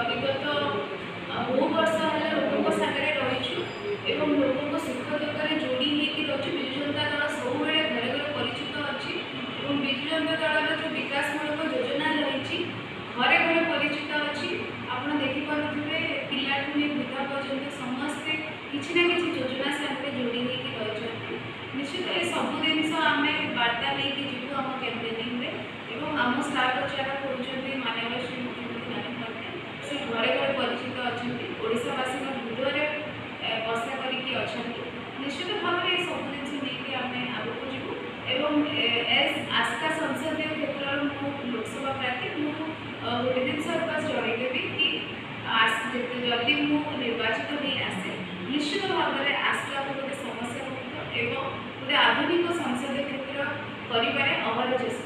विगत बहु वर्ष है लोकों सागर रहीचु एवं लोकों सुख दुखरे जोड़ी होकर रही विजु जनता दल सब घरे घरे परिचित अच्छी विजु जनता दल जो विकासमूलक योजना रही घरे घरे परिचित अच्छी आप देखिपे पिला वृद्धा पर्यटन समस्ते किसी ना कि योजना साथ जोड़ी होकर रही निश्चित ये सब जिन आम बार्ता लेकिन जीवु आम कैंपेनिंग एवं आम स्टाफ जरा करुँच माननीय श्री मुख्यमंत्री नवीन पट्टनायक से घरे घरे परिचित अच्छा ओडावासी हृदय बसा कर निश्चित भाव में सब जिन आम आगे जीवु एवं एज आस्था संसदीय क्षेत्र में लोकसभा प्रार्थी मुझे गोटे जिन बस जनईदेवी कि जदि मुझे निर्वाचित हो आसे निश्चित भाव में आस्था गोटे समस्या मुक्त एवं गोटे आधुनिक संसदीय क्षेत्र कर चेष्टा